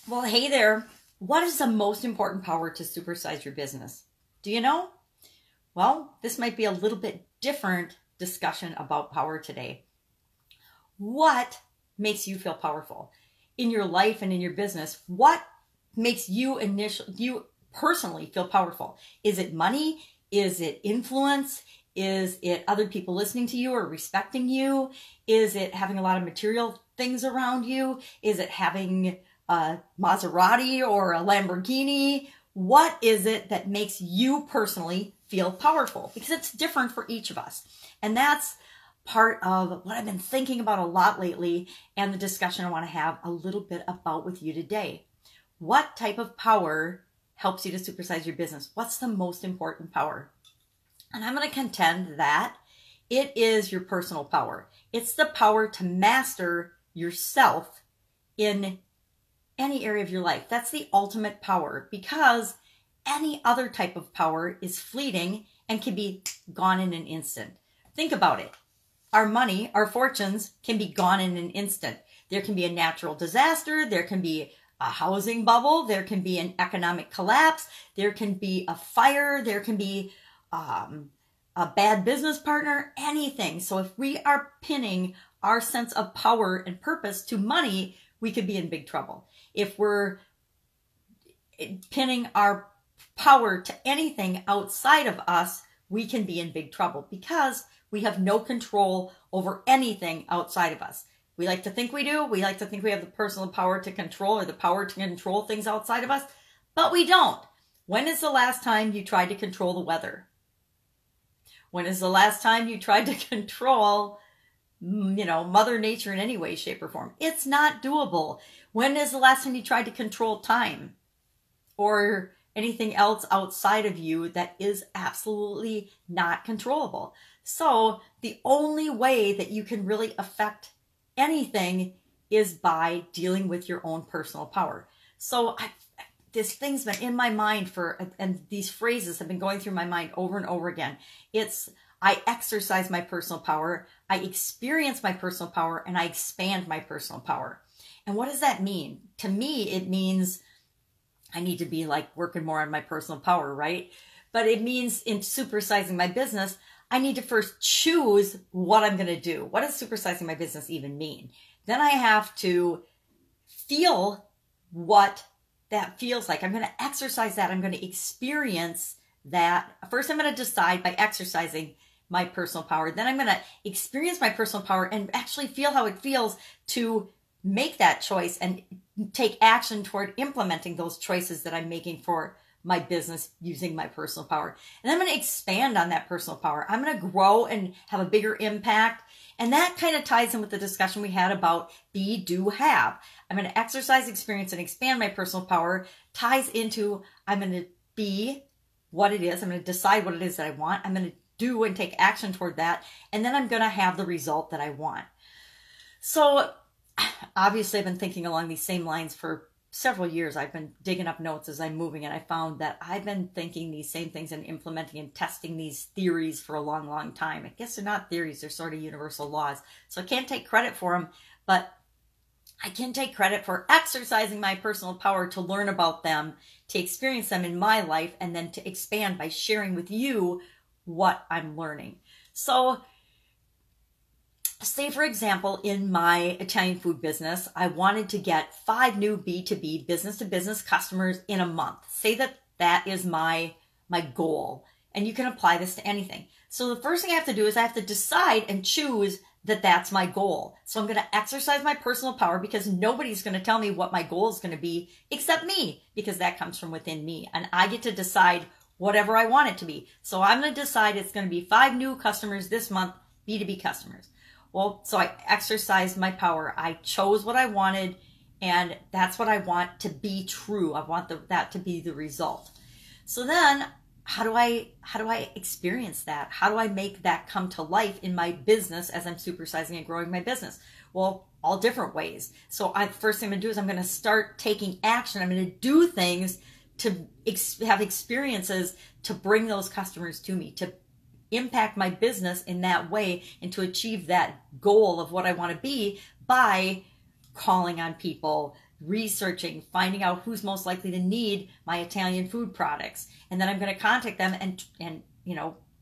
Well, hey there. What is the most important power to supersize your business? Do you know? Well, this might be a little bit different discussion about power today. What makes you feel powerful in your life and in your business? What makes you personally feel powerful? Is it money? Is it influence? Is it other people listening to you or respecting you? Is it having a lot of material things around you? Is it having a Maserati or a Lamborghini? What is it that makes you personally feel powerful? Because it's different for each of us. And that's part of what I've been thinking about a lot lately and the discussion I want to have a little bit about with you today. What type of power helps you to supersize your business? What's the most important power? And I'm going to contend that it is your personal power. It's the power to master yourself in any area of your life. That's the ultimate power, because any other type of power is fleeting and can be gone in an instant. Think about it. Our money, our fortunes can be gone in an instant. There can be a natural disaster. There can be a housing bubble. There can be an economic collapse. There can be a fire. There can be a bad business partner, anything. So if we are pinning our sense of power and purpose to money, we could be in big trouble. If we're pinning our power to anything outside of us, we can be in big trouble because we have no control over anything outside of us. We like to think we do. We like to think we have the personal power to control or the power to control things outside of us, but we don't. When is the last time you tried to control the weather? When is the last time you tried to control, Mother Nature in any way, shape, or form? It's not doable. When is the last time you tried to control time or anything else outside of you that is absolutely not controllable? So the only way that you can really affect anything is by dealing with your own personal power. So this thing's been in my mind and these phrases have been going through my mind over and over again. It's, I exercise my personal power, I experience my personal power, and I expand my personal power. And what does that mean? To me, it means I need to be like working more on my personal power, right? But it means in supersizing my business, I need to first choose what I'm going to do. What does supersizing my business even mean? Then I have to feel what that feels like. I'm going to exercise that. I'm going to experience that. First, I'm going to decide by exercising my personal power. Then I'm going to experience my personal power and actually feel how it feels to make that choice and take action toward implementing those choices that I'm making for my business using my personal power. And I'm going to expand on that personal power. I'm going to grow and have a bigger impact. And that kind of ties in with the discussion we had about be, do, have. I'm going to exercise, experience, and expand my personal power. Ties into I'm going to be what it is. I'm going to decide what it is that I want. I'm going to do and take action toward that. And then I'm going to have the result that I want. So obviously I've been thinking along these same lines for several years. I've been digging up notes as I'm moving, and I found that I've been thinking these same things and implementing and testing these theories for a long, long time. I guess they're not theories, they're sort of universal laws. So I can't take credit for them, but I can take credit for exercising my personal power to learn about them, to experience them in my life, and then to expand by sharing with you what I'm learning. So say, for example, in my Italian food business, I wanted to get 5 new B2B, business-to-business customers in a month. Say that that is my goal, and you can apply this to anything. So the first thing I have to do is I have to decide and choose that that's my goal. So I'm going to exercise my personal power, because nobody's going to tell me what my goal is going to be except me, because that comes from within me, and I get to decide whatever I want it to be. So I'm going to decide it's going to be 5 new customers this month, B2B customers. Well, so I exercised my power. I chose what I wanted, and that's what I want to be true. I want that to be the result. So then how do I experience that? How do I make that come to life in my business as I'm supersizing and growing my business? Well, all different ways. So first thing I'm going to do is I'm going to start taking action. I'm going to do things to have experiences to bring those customers to me, to impact my business in that way, and to achieve that goal of what I want to be by calling on people, researching, finding out who's most likely to need my Italian food products. And then I'm going to contact them and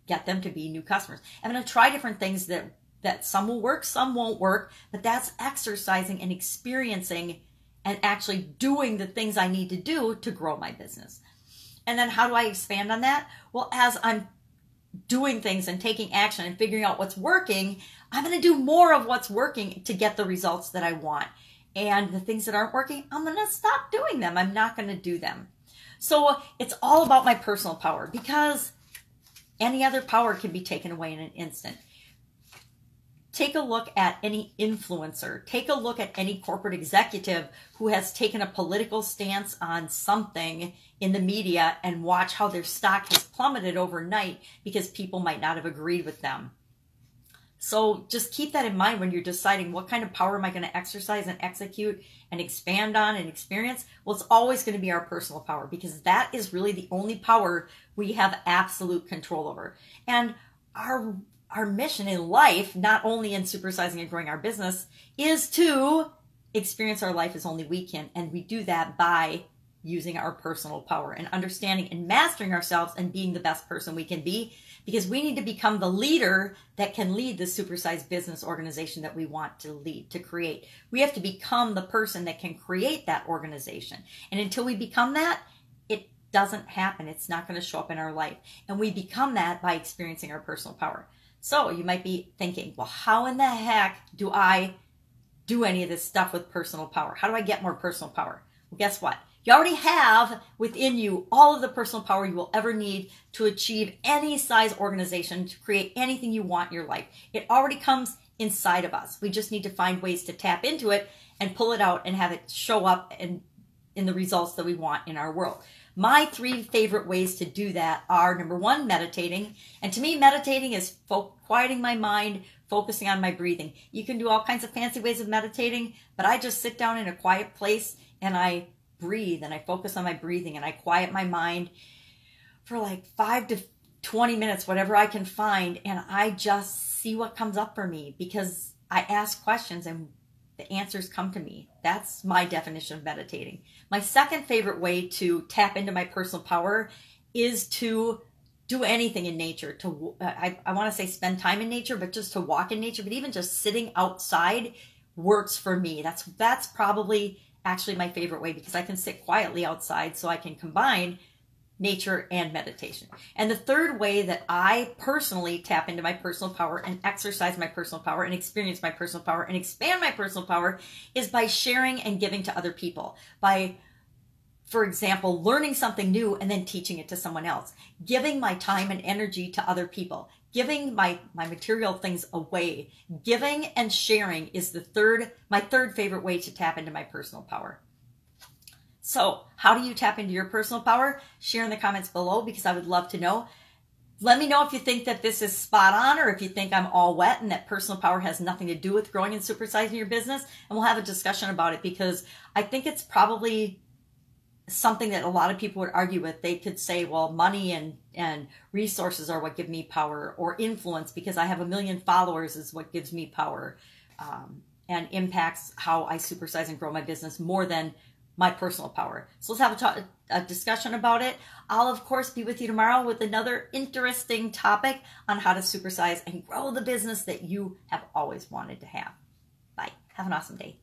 get them to be new customers. I'm going to try different things that some will work, some won't work, but that's exercising and experiencing and actually doing the things I need to do to grow my business. And then how do I expand on that? Well, as I'm doing things and taking action and figuring out what's working, I'm going to do more of what's working to get the results that I want. And the things that aren't working, I'm going to stop doing them. I'm not going to do them. So it's all about my personal power, because any other power can be taken away in an instant. Take a look at any influencer. Take a look at any corporate executive who has taken a political stance on something in the media and watch how their stock has plummeted overnight because people might not have agreed with them. So just keep that in mind when you're deciding what kind of power am I going to exercise and execute and expand on and experience. Well, it's always going to be our personal power, because that is really the only power we have absolute control over. And our mission in life, not only in supersizing and growing our business, is to experience our life as only we can. And we do that by using our personal power and understanding and mastering ourselves and being the best person we can be, because we need to become the leader that can lead the supersized business organization that we want to lead, to create. We have to become the person that can create that organization. And until we become that, it doesn't happen. It's not going to show up in our life. And we become that by experiencing our personal power. So you might be thinking, well, how in the heck do I do any of this stuff with personal power? How do I get more personal power? Well, guess what? You already have within you all of the personal power you will ever need to achieve any size organization, to create anything you want in your life. It already comes inside of us. We just need to find ways to tap into it and pull it out and have it show up in the results that we want in our world. My 3 favorite ways to do that are, number 1, meditating. And to me, meditating is quieting my mind, focusing on my breathing. You can do all kinds of fancy ways of meditating, but I just sit down in a quiet place and I breathe and I focus on my breathing and I quiet my mind for like 5 to 20 minutes, whatever I can find. And I just see what comes up for me, because I ask questions and the answers come to me. That's my definition of meditating. My second favorite way to tap into my personal power is to do anything in nature. I want to say spend time in nature, but just to walk in nature. But even just sitting outside works for me. That's probably actually my favorite way, because I can sit quietly outside, so I can combine nature and meditation. And the third way that I personally tap into my personal power and exercise my personal power and experience my personal power and expand my personal power is by sharing and giving to other people. By, for example, learning something new and then teaching it to someone else. Giving my time and energy to other people. Giving my material things away. Giving and sharing is my third favorite way to tap into my personal power. So how do you tap into your personal power? Share in the comments below, because I would love to know. Let me know if you think that this is spot on, or if you think I'm all wet and that personal power has nothing to do with growing and supersizing your business. And we'll have a discussion about it, because I think it's probably something that a lot of people would argue with. They could say, well, money and resources are what give me power, or influence because I have 1 million followers is what gives me power, and impacts how I supersize and grow my business more than my personal power. So let's have a discussion about it. I'll, of course, be with you tomorrow with another interesting topic on how to supersize and grow the business that you have always wanted to have. Bye. Have an awesome day.